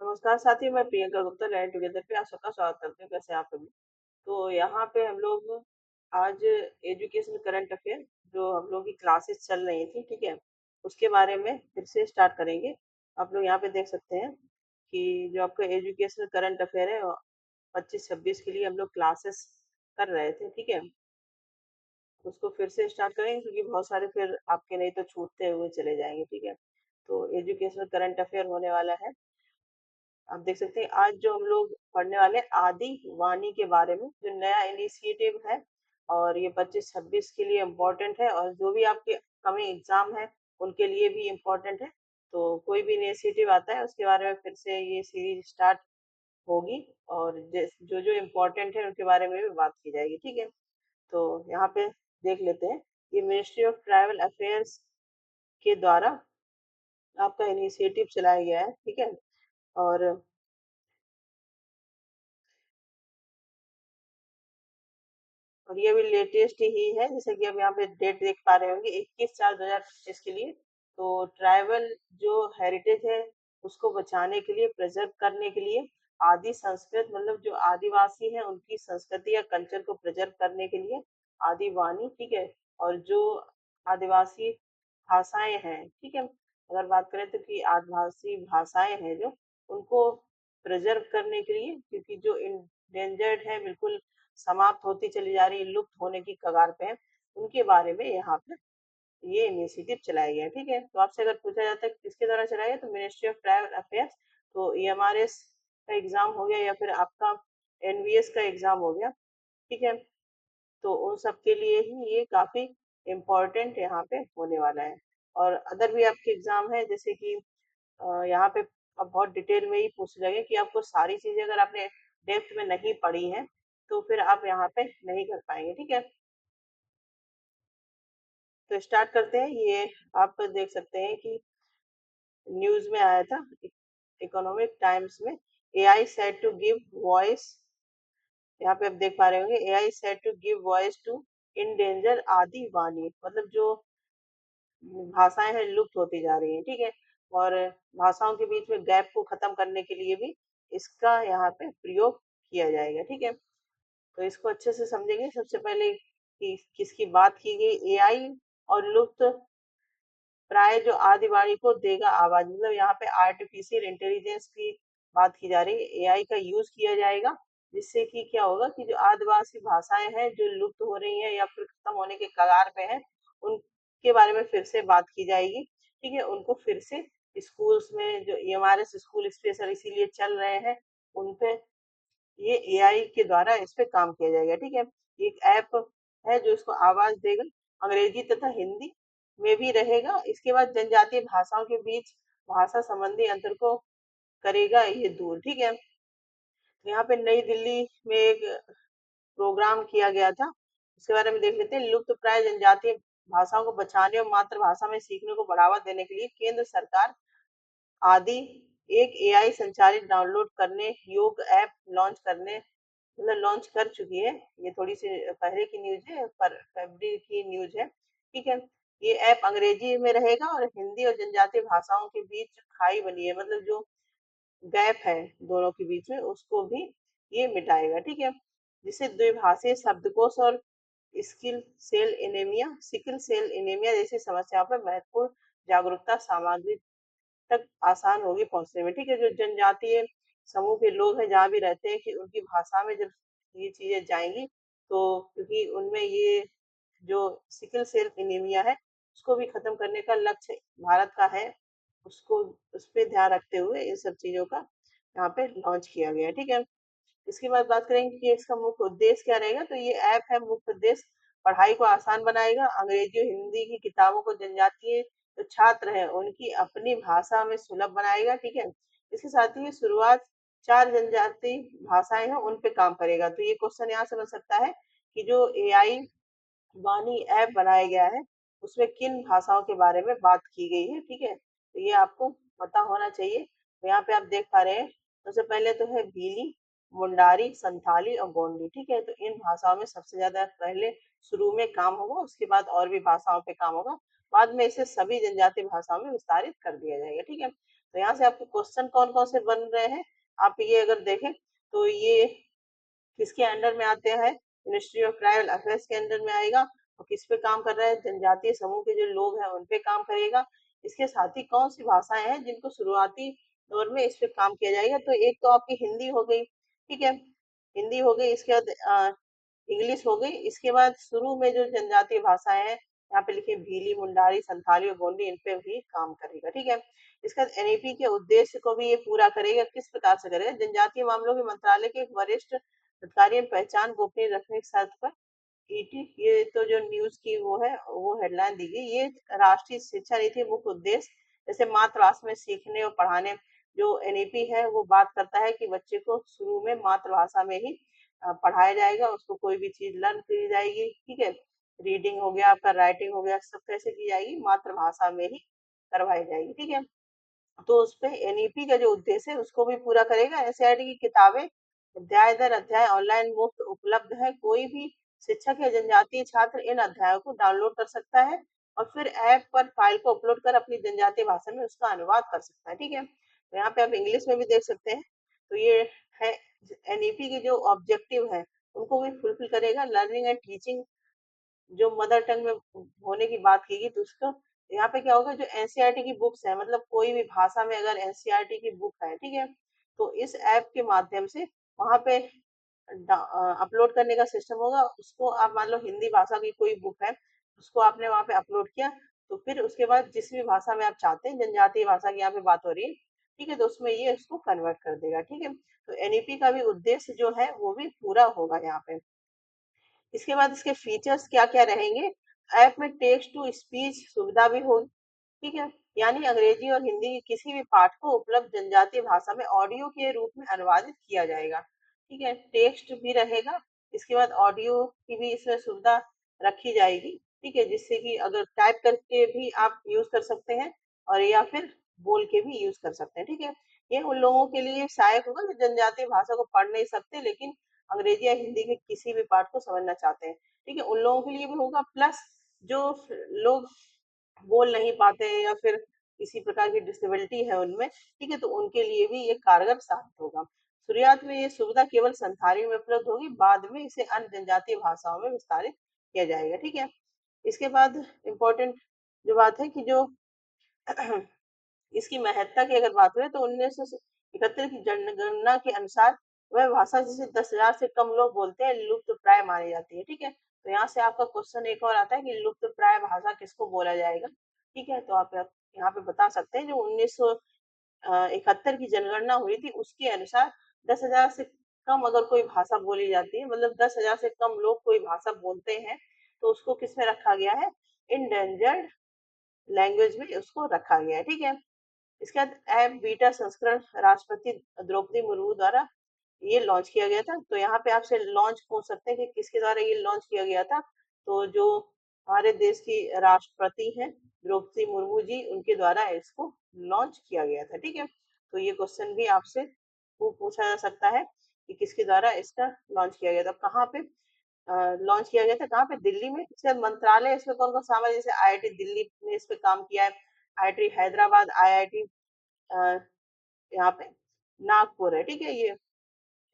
नमस्कार साथी, मैं प्रियंका गुप्ता लर्न टुगेदर पे आप सबका स्वागत करती हूँ। कैसे हैं आप सभी? तो यहाँ पे हम लोग आज एजुकेशन करंट अफेयर जो हम लोग की क्लासेस चल रही थी, ठीक है, उसके बारे में फिर से स्टार्ट करेंगे। आप लोग यहाँ पे देख सकते हैं कि जो आपका एजुकेशन करंट अफेयर है 25-26 के लिए हम लोग क्लासेस कर रहे थे, ठीक है। उसको फिर से स्टार्ट करेंगे क्योंकि बहुत सारे फिर आपके नहीं तो छूटते हुए चले जाएंगे, ठीक है। तो एजुकेशन करंट अफेयर होने वाला है। आप देख सकते हैं आज जो हम लोग पढ़ने वाले हैं आदि वाणी के बारे में, जो नया इनिशिएटिव है और ये 25-26 के लिए इम्पोर्टेंट है और जो भी आपके कमिंग एग्जाम है उनके लिए भी इम्पोर्टेंट है। तो कोई भी इनिशिएटिव आता है उसके बारे में फिर से ये सीरीज स्टार्ट होगी और जो जो इम्पोर्टेंट है उनके बारे में भी बात की जाएगी, ठीक है। तो यहाँ पे देख लेते हैं। ये मिनिस्ट्री ऑफ ट्राइबल अफेयर्स के द्वारा आपका इनिशिएटिव चलाया गया है, ठीक है। और ये भी लेटेस्ट ही है, जैसे कि अब यहाँ पे डेट देख पा रहे होंगे 21/4/2025 के लिए। तो ट्राइबल जो हेरिटेज है उसको बचाने के लिए, प्रिजर्व करने के लिए, आदि संस्कृत मतलब जो आदिवासी हैं उनकी संस्कृति या कल्चर को प्रिजर्व करने के लिए आदि वाणी, ठीक है। और जो आदिवासी भाषाएं हैं, ठीक है, अगर बात करें तो कि आदिवासी भाषाएं हैं जो उनको प्रिजर्व करने के लिए, क्योंकि जो इंडेंजर्ड है, बिल्कुल समाप्त होती चली जा रही है, लुप्त होने की कगार पे है, उनके बारे में यहाँ पे ये इनिशिएटिव चलाया गया है, ठीक है। तो आपसे अगर पूछा जाता है कि किसके द्वारा चलाया गया, तो मिनिस्ट्री ऑफ ट्राइबल अफेयर्स। तो एमआरएस का एग्जाम हो गया या फिर आपका एनवीएस का एग्जाम हो गया, ठीक है। तो उन सब के लिए ही ये काफी इम्पोर्टेंट यहाँ पे होने वाला है। और अदर भी आपके एग्जाम है, जैसे कि यहाँ पे अब बहुत डिटेल में ही पूछ लगे कि आपको सारी चीजें अगर आपने डेप्थ में नहीं पढ़ी है तो फिर आप यहाँ पे नहीं कर पाएंगे, ठीक है। तो स्टार्ट करते हैं। ये आप देख सकते हैं कि न्यूज में आया था, इकोनॉमिक टाइम्स में। AI said to give voice, यहाँ पे आप देख पा रहे होंगे, AI said to give voice to endanger Adi Vaani, मतलब जो भाषाएं हैं लुप्त होती जा रही हैं, ठीक है। और भाषाओं के बीच में गैप को खत्म करने के लिए भी इसका यहाँ पे प्रयोग किया जाएगा, ठीक है। तो इसको अच्छे से समझेंगे। सबसे पहले कि किसकी बात की गई, एआई और लुप्त प्राय जो आदिवाणी को देगा आवाज, मतलब यहाँ पे आर्टिफिशियल इंटेलिजेंस की बात की जा रही है। एआई का यूज किया जाएगा जिससे कि क्या होगा कि जो आदिवासी भाषाएं हैं जो लुप्त हो रही हैं या फिर खत्म होने के कगार पे हैं, उनके बारे में फिर से बात की जाएगी, ठीक है। उनको फिर से स्कूल्स में, जो एमआरएस स्कूल स्पेशल इसीलिए चल रहे हैं, उनपे ये एआई के द्वारा इस पे काम किया जाएगा, ठीक है। एक ऐप है जो इसको आवाज देगा, अंग्रेजी तथा हिंदी में भी रहेगा। इसके बाद जनजातीय भाषाओं के बीच भाषा संबंधी अंतर को करेगा ये दूर, ठीक है। तो यहाँ पे नई दिल्ली में एक प्रोग्राम किया गया था, उसके बारे में देख लेते हैं। लुप्त प्राय जनजातीय भाषाओं को बचाने और मातृभाषा में सीखने को बढ़ावा देने के लिए केंद्र सरकार आदि एक एआई संचालित डाउनलोड करने योग्य ऐप लॉन्च करने, मतलब लॉन्च कर चुकी है। ये थोड़ी सी पहले की न्यूज है, पर फरवरी की न्यूज है, ठीक है। ये ऐप अंग्रेजी में रहेगा और हिंदी और जनजातीय भाषाओं के बीच खाई बनी है, मतलब जो गैप है दोनों के बीच में उसको भी ये मिटाएगा, ठीक है। जिससे द्विभाषीय शब्दकोश और सिकल सेल एनीमिया जैसी समस्याओं पर महत्वपूर्ण जागरूकता सामग्री तक आसान होगी पहुंचने में, ठीक है। जो जनजातीय समूह के लोग हैं जहाँ भी रहते हैं, कि उनकी भाषा में जब ये चीजें जाएंगी, तो क्योंकि उनमें ये जो सिकल सेल एनीमिया है उसको भी खत्म करने का लक्ष्य भारत का है, उसको उस पर ध्यान रखते हुए इन सब चीजों का यहाँ पे लॉन्च किया गया है, ठीक है। इसके बाद बात करेंगे कि इसका मुख्य उद्देश्य क्या रहेगा। तो ये ऐप है, मुख्य उद्देश्य पढ़ाई को आसान बनाएगा, अंग्रेजी और हिंदी की किताबों को जनजातीय जो छात्र हैं उनकी अपनी भाषा में सुलभ बनाएगा, ठीक है। इसके साथ ही शुरुआत 4 जनजातीय भाषाएं हैं उन पे काम करेगा। तो ये क्वेश्चन यहाँ से बन सकता है कि जो एआई वाणी ऐप बनाया गया है उसमें किन भाषाओं के बारे में बात की गई है, ठीक है। तो ये आपको पता होना चाहिए। तो यहाँ पे आप देख पा रहे हैं, सबसे पहले तो है भीली, मुंडारी, संथाली और गोंडी, ठीक है। तो इन भाषाओं में सबसे ज्यादा पहले शुरू में काम होगा, उसके बाद और भी भाषाओं पे काम होगा। बाद में इसे सभी जनजातीय भाषाओं में विस्तारित कर दिया जाएगा। ठीक है, तो यहाँ से आपके क्वेश्चन कौन कौन से बन रहे हैं, आप ये अगर देखें तो ये किसके अंडर में आते हैं, मिनिस्ट्री ऑफ ट्राइबल अफेयर्स के अंडर में आएगा। और किस पे काम कर रहा है, जनजातीय समूह के जो लोग हैं उन पे काम करेगा। इसके साथ ही कौन सी भाषाएं हैं जिनको शुरुआती दौर में इस पे काम किया जाएगा, तो एक तो आपकी हिंदी हो गई, ठीक है, हिंदी हो गई, इसके बाद इंग्लिश हो गई। इसके बाद शुरू में जो जनजातीय भाषाएं हैं यहाँ पे लिखे भीली, मुंडारी, संथाली और गोंडी, इन पे भी काम करेगा। ठीक है, इसका एनईपी के उद्देश्य को भी ये पूरा करेगा। किस प्रकार से करेगा, जनजातीय मामलों के मंत्रालय के एक वरिष्ठ अधिकारी पहचान गोपनीय रखने की शर्त पर ईटी, ये तो जो न्यूज की वो है वो हेडलाइन दी गई। ये राष्ट्रीय शिक्षा नीति मुख्य उद्देश्य जैसे मातृभाषा में सीखने और पढ़ाने, जो एनईपी है वो बात करता है कि बच्चे को शुरू में मातृभाषा में ही पढ़ाया जाएगा, उसको कोई भी चीज लर्न की जाएगी। ठीक है, रीडिंग हो गया आपका, राइटिंग हो गया, सब कैसे की जाएगी, मातृभाषा में ही करवाई जाएगी। ठीक है, तो उस पे एनईपी का जो उद्देश्य है उसको भी पूरा करेगा। एनसीईआरटी की किताबें अध्याय दर अध्याय ऑनलाइन मुफ्त उपलब्ध है। कोई भी शिक्षक या जनजातीय छात्र इन अध्यायों को डाउनलोड कर सकता है और फिर ऐप पर फाइल को अपलोड कर अपनी जनजातीय भाषा में उसका अनुवाद कर सकता है। ठीक है, तो यहाँ पे आप इंग्लिश में भी देख सकते हैं। तो ये है एनईपी के जो ऑब्जेक्टिव है उनको भी फुलफिल करेगा। लर्निंग एंड टीचिंग जो मदर टंग में होने की बात की गई, तो उसका यहाँ पे क्या होगा, जो एनसीईआरटी की बुक्स है, मतलब कोई भी भाषा में अगर एनसीईआरटी की बुक है, ठीक है, तो इस ऐप के माध्यम से वहां पे अपलोड करने का सिस्टम होगा। उसको आप मान लो हिंदी भाषा की कोई बुक है, उसको आपने वहां पे अपलोड किया, तो फिर उसके बाद जिस भी भाषा में आप चाहते हैं, जनजातीय भाषा की यहाँ पे बात हो रही है, ठीक है, तो उसमें ये उसको कन्वर्ट कर देगा। ठीक है, तो एनईपी का भी उद्देश्य जो है वो भी पूरा होगा यहाँ पे। इसके बाद इसके फीचर्स क्या क्या रहेंगे, ऐप में टेक्स्ट टू स्पीच सुविधा भी होगी। ठीक है, यानी अंग्रेजी और हिंदी के किसी भी पाठ को उपलब्ध जनजातीय भाषा में ऑडियो के रूप में अनुवादित किया जाएगा। ठीक है, टेक्स्ट भी रहेगा, इसके बाद ऑडियो की भी इसमें सुविधा रखी जाएगी। ठीक है, जिससे कि अगर टाइप करके भी आप यूज कर सकते हैं और या फिर बोल के भी यूज कर सकते हैं। ठीक है, ये उन लोगों के लिए सहायक होगा जो जनजातीय भाषा को पढ़ नहीं सकते लेकिन अंग्रेजी या हिंदी के किसी भी पाठ को समझना चाहते हैं। ठीक है, उन लोगों के लिए भी होगा, प्लस जो लोग बोल नहीं पाते हैं या फिर किसी प्रकार की डिसेबिलिटी है उनमें, ठीक है, तो उनके लिए भी ये कारगर साबित होगा। शुरुआत में ये सुविधा केवल संथाली में उपलब्ध होगी, बाद में इसे अन्य जनजातीय भाषाओं में विस्तारित किया जाएगा। ठीक है, इसके बाद इम्पोर्टेंट जो बात है कि जो इसकी महत्ता की अगर बात करें तो 1971 की जनगणना के अनुसार वह भाषा जिसे 10,000 से कम लोग बोलते हैं लुप्त प्राय मानी जाती है। ठीक है, तो यहाँ से आपका क्वेश्चन एक और आता है कि लुप्त प्राय भाषा किसको बोला जाएगा। ठीक है, तो आप यहाँ पे बता सकते हैं जो 1971 की जनगणना हुई थी उसके अनुसार 10,000 से कम अगर कोई भाषा बोली जाती है, मतलब 10,000 से कम लोग कोई भाषा बोलते हैं, तो उसको किसमें रखा गया है, इंडेंजर्ड लैंग्वेज में उसको रखा गया है। ठीक है, इसके बाद ऐप बीटा संस्करण राष्ट्रपति द्रौपदी मुर्मू द्वारा ये लॉन्च किया गया था। तो यहाँ पे आपसे लॉन्च पूछ सकते हैं कि किसके द्वारा ये लॉन्च किया गया था, तो जो हमारे देश की राष्ट्रपति हैं द्रौपदी मुर्मू जी, उनके द्वारा इसको लॉन्च किया गया था। ठीक है, तो ये क्वेश्चन भी आपसे पूछा जा सकता है कि किसके द्वारा इसका लॉन्च किया गया था, कहाँ पे लॉन्च किया गया था, कहाँ पे, दिल्ली में। इसके बाद मंत्रालय इसमें कौन कौन शामिल है, जैसे आईआईटी दिल्ली ने इस पे काम किया है, आईआईटी हैदराबाद, आईआईटी यहाँ पे नागपुर है। ठीक है, ये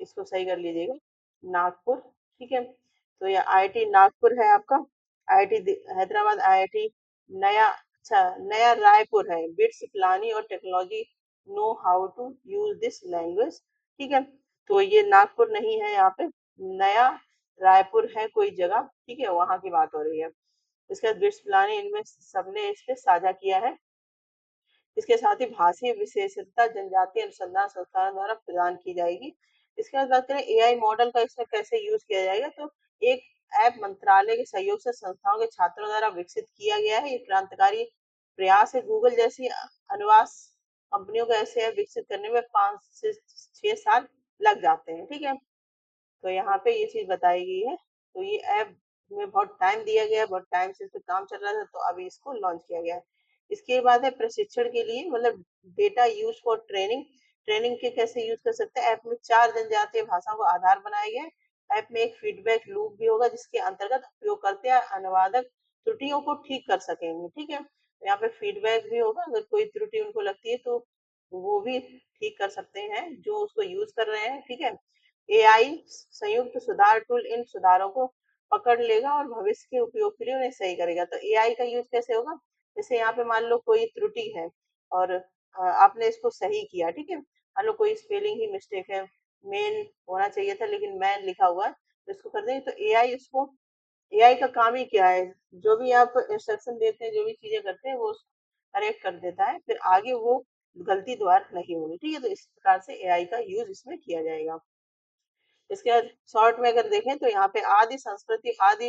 इसको सही कर लीजिएगा, नागपुर। ठीक है, तो ये आईआईटी नागपुर है आपका, आईआईटी हैदराबाद, आईआईटी नया, अच्छा नया रायपुर है, बिट्स प्लानिंग और technology know how to use this language. ठीक है, तो ये नागपुर नहीं है, यहाँ पे नया रायपुर है कोई जगह। ठीक है, वहां की बात हो रही है। इसके बाद बिट्स प्लानिंग, इनमें सबने इस पे साझा किया है। इसके साथ ही भाषीय विशेषता जनजातीय अनुसंधान संस्थान द्वारा प्रदान की जाएगी। इसके बाद बात करें एआई मॉडल का इसमें कैसे यूज किया जाएगा, तो एक ऐप मंत्रालय के सहयोग से संस्थाओं के छात्रों द्वारा विकसित किया गया है। ये क्रांतिकारी प्रयास है। गूगल जैसी अनुवाद कंपनियों को ऐसे ऐप विकसित करने में 5 से 6 साल लग जाते हैं। ठीक है, तो यहाँ पे ये चीज बताई गई है। तो ये ऐप में बहुत टाइम दिया गया है, बहुत टाइम से इस पे काम चल रहा था, तो अभी इसको लॉन्च किया गया है। इसके बाद है प्रशिक्षण के लिए, मतलब data use for training, training के कैसे यूज कर सकते हैं। ऐप में 4 जनजातीय भाषाओं को आधार बनाया गया है। ऐप में एक फीडबैक लूप भी होगा जिसके अंतर्गत उपयोगकर्ता अनुवादक त्रुटियों को ठीक कर सकेंगे। ठीक है, यहाँ पे फीडबैक भी होगा, अगर कोई त्रुटि उनको लगती है तो वो भी ठीक कर सकते हैं जो उसको यूज कर रहे हैं। ठीक है, एआई संयुक्त सुधार टूल इन सुधारों को पकड़ लेगा और भविष्य के उपयोग के लिए उन्हें सही करेगा। तो एआई का यूज कैसे होगा? जैसे यहाँ पे मान लो कोई त्रुटि है और आपने इसको सही किया। ठीक है, मान लो कोई स्पेलिंग ही मिस्टेक है, मेन होना चाहिए था लेकिन मैन लिखा हुआ है, तो इसको कर देंगे। तो एआई इसको, एआई का काम ही क्या है, जो भी आप इंस्ट्रक्शन देते हैं, जो भी चीजें करते हैं, वो करेक्ट कर देता है, फिर आगे वो गलती दोबारा नहीं होगी। ठीक है, तो इस प्रकार से एआई का यूज इसमें किया जाएगा। इसके बाद शॉर्ट में अगर देखें तो यहाँ पे आदि संस्कृति, आदि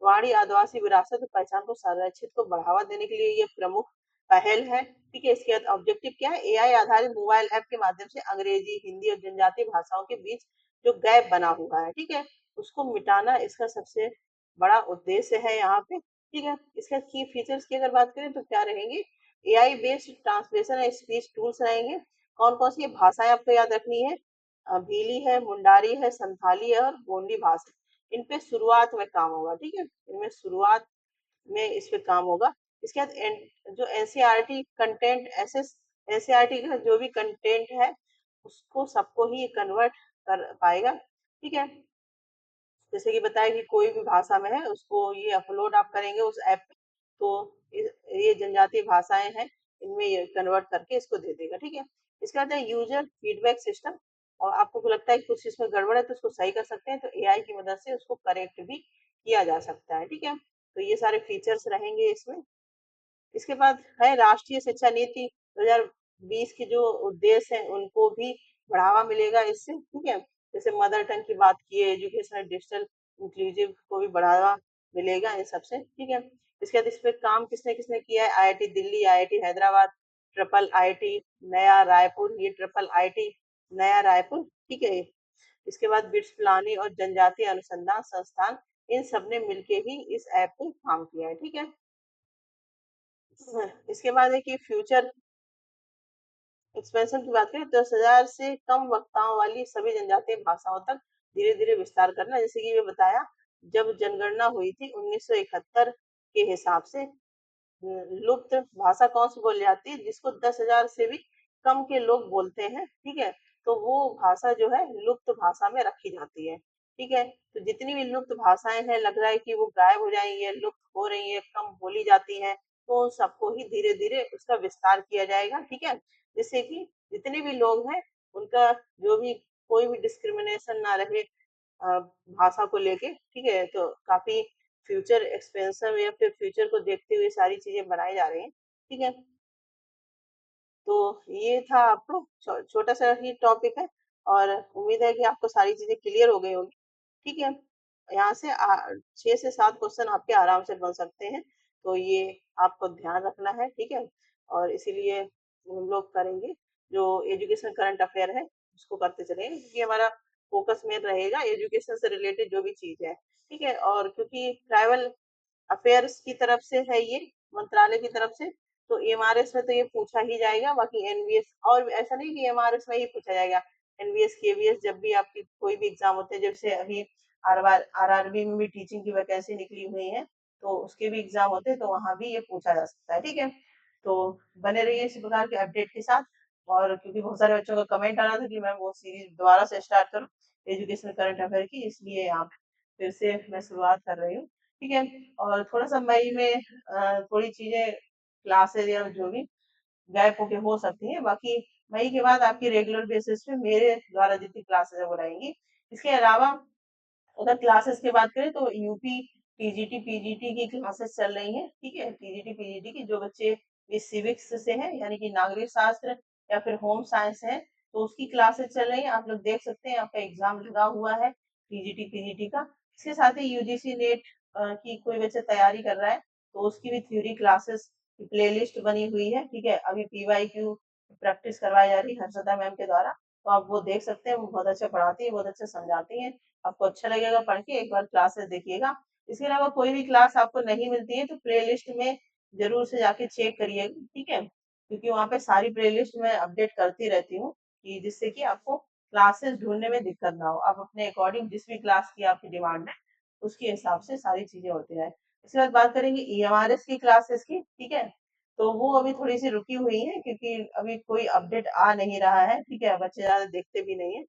वाणी, आदिवासी विरासत और पहचान को संरक्षित को बढ़ावा देने के लिए ये प्रमुख पहल है। ठीक है, इसके बाद ऑब्जेक्टिव क्या है? एआई आधारित मोबाइल ऐप के माध्यम से अंग्रेजी, हिंदी और जनजातीय भाषाओं के बीच जो गैप बना हुआ है, ठीक है, उसको मिटाना इसका सबसे बड़ा उद्देश्य है यहाँ पे। ठीक है, इसका की फीचर्स की अगर बात करें तो क्या रहेंगे? AI based translation and speech tools रहेंगे। कौन कौन सी भाषाएं आपको याद रखनी है? भीली है, मुंडारी है, संथाली है और गोंडी भाषा। इन पे शुरुआत में काम होगा। ठीक है, इनमें शुरुआत में इस पे काम होगा। इसके बाद जो एनसीईआरटी कंटेंट, एनसीईआरटी का जो भी कंटेंट है उसको सबको ही कन्वर्ट कर पाएगा। ठीक है, जैसे कि बताया कि कोई भी भाषा में है उसको ये अपलोड आप करेंगे उस ऐप पे, तो ये जनजातीय भाषाएं हैं, इनमें ये कन्वर्ट करके इसको दे देगा। ठीक है, इसके बाद है यूजर फीडबैक सिस्टम, और आपको लगता है कि कुछ इसमें गड़बड़ है तो उसको सही कर सकते हैं, तो एआई की मदद से उसको करेक्ट भी किया जा सकता है। ठीक है, तो ये सारे फीचर्स रहेंगे इसमें। इसके बाद है राष्ट्रीय शिक्षा नीति 2020 के जो उद्देश्य हैं उनको भी बढ़ावा मिलेगा इससे। ठीक है, जैसे मदर टंग की बात की है, एजुकेशन डिजिटल इंक्लूसिव को भी बढ़ावा मिलेगा इन सबसे। ठीक है, इसके बाद इस पे काम किसने किसने किया है? IIT Delhi, IIT Hyderabad, triple IT नया रायपुर, ये ट्रिपल आईटी नया रायपुर। ठीक है, इसके बाद बिट्स पिलानी और जनजातीय अनुसंधान संस्थान, इन सब ने मिलके ही इस ऐप पे काम किया है। ठीक है, इसके बाद है कि फ्यूचर एक्सपेंशन की बात करें, 10,000 से कम वक्ताओं वाली सभी जनजातीय भाषाओं तक धीरे धीरे विस्तार करना। जैसे कि ये बताया, जब जनगणना हुई थी 1971 के हिसाब से, लुप्त भाषा कौन सी बोली जाती है? जिसको 10,000 से भी कम के लोग बोलते हैं। ठीक है, तो वो भाषा जो है लुप्त भाषा में रखी जाती है। ठीक है, तो जितनी भी लुप्त भाषाएं हैं, लग रहा है कि वो गायब हो जाएंगी, लुप्त हो रही है, कम बोली जाती हैं, तो उन सबको ही धीरे धीरे उसका विस्तार किया जाएगा। ठीक है, जिससे कि जितने भी लोग हैं उनका जो भी कोई भी डिस्क्रिमिनेशन ना रहे भाषा को लेके। ठीक है, तो काफी फ्यूचर एक्सपेंशन या फिर फ्यूचर को देखते हुए सारी चीजें बनाई जा रही हैं। ठीक है, तो ये था आपको छोटा सा ही टॉपिक है, और उम्मीद है कि आपको सारी चीजें क्लियर हो गई होगी। ठीक है, यहाँ से 6 से 7 क्वेश्चन आपके आराम से बन सकते हैं, तो ये आपको ध्यान रखना है। ठीक है, और इसीलिए हम लोग करेंगे जो एजुकेशन करंट अफेयर है उसको करते चलेंगे, क्योंकि हमारा फोकस में रहेगा एजुकेशन से रिलेटेड जो भी चीज है। ठीक है, और क्योंकि ट्राइबल अफेयर्स की तरफ से है ये, मंत्रालय की तरफ से, तो एमआरएस में तो ये पूछा ही जाएगा। बाकी एनवीएस, और ऐसा नहीं कि एमआरएस में ही पूछा जाएगा, एनवीएस केवीएस जब भी आपकी कोई भी एग्जाम होते हैं, जैसे अभी आरआरबी में भी टीचिंग की वैकेंसी निकली हुई है, तो उसके भी एग्जाम होते हैं, तो वहां भी ये पूछा जा सकता है। ठीक है, तो बने रहिए इसी प्रकार के अपडेट के साथ। और क्योंकि बहुत सारे बच्चों का कमेंट आ रहा था कि मैम वो सीरीज दोबारा से स्टार्ट करो एजुकेशन करंट अफेयर की, इसलिए आप फिर से मैं शुरुआत कर रही हूँ। ठीक है, और थोड़ा सा मई में थोड़ी चीजें क्लासेस या जो भी गैप होके हो सकती है, बाकी मई के बाद आपकी रेगुलर बेसिस पे मेरे द्वारा जितनी क्लासेस है वो रहेंगी। इसके अलावा अगर क्लासेस की बात करें तो यूपी टीजीटी पीजीटी की क्लासेस चल रही हैं। ठीक है, टीजीटी पीजीटी की जो बच्चे इस सिविक्स से हैं, यानी कि नागरिक शास्त्र या फिर होम साइंस है, तो उसकी क्लासेस चल रही हैं। आप लोग देख सकते हैं, आपका एग्जाम लगा हुआ है टीजीटी पीजीटी का। इसके साथ ही यूजीसी नेट की कोई बच्चा तैयारी कर रहा है, तो उसकी भी थ्योरी क्लासेस की प्लेलिस्ट बनी हुई है। ठीक है, अभी पीवाईक्यू प्रैक्टिस करवाई जा रही है हर्षदा मैम के द्वारा, तो आप वो देख सकते हैं, वो बहुत अच्छा पढ़ाती है, बहुत अच्छा समझाती है। आपको अच्छा लगेगा पढ़ के, एक बार क्लासेस देखिएगा। इसके अलावा कोई भी क्लास आपको नहीं मिलती है तो प्लेलिस्ट में जरूर से जाके चेक करिएगा। ठीक है, क्योंकि वहाँ पे सारी प्लेलिस्ट मैं अपडेट करती रहती हूँ, कि जिससे कि आपको क्लासेस ढूंढने में दिक्कत ना हो। आप अपने अकॉर्डिंग जिस भी क्लास की आपकी डिमांड है उसके हिसाब से सारी चीजें होती रहे। इसके बाद बात करेंगे ईएमआरएस की क्लासेस की, ठीक है। तो वो अभी थोड़ी सी रुकी हुई है क्योंकि अभी कोई अपडेट आ नहीं रहा है, ठीक है, बच्चे ज्यादा देखते भी नहीं है।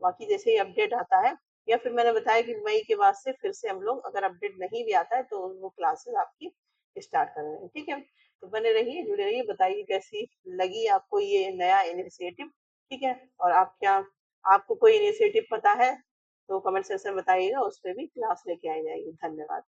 बाकी जैसे ही अपडेट आता है, या फिर मैंने बताया कि मई के बाद से फिर से हम लोग, अगर अपडेट नहीं भी आता है तो वो क्लासेस आपकी स्टार्ट कर रहे हैं, ठीक है। तो बने रहिए, जुड़े रहिए, बताइए कैसी लगी आपको ये नया इनिशिएटिव, ठीक है। और आप क्या, आपको कोई इनिशिएटिव पता है तो कमेंट सेक्शन में बताइएगा, उस पर भी क्लास लेके आई जाएगी। धन्यवाद।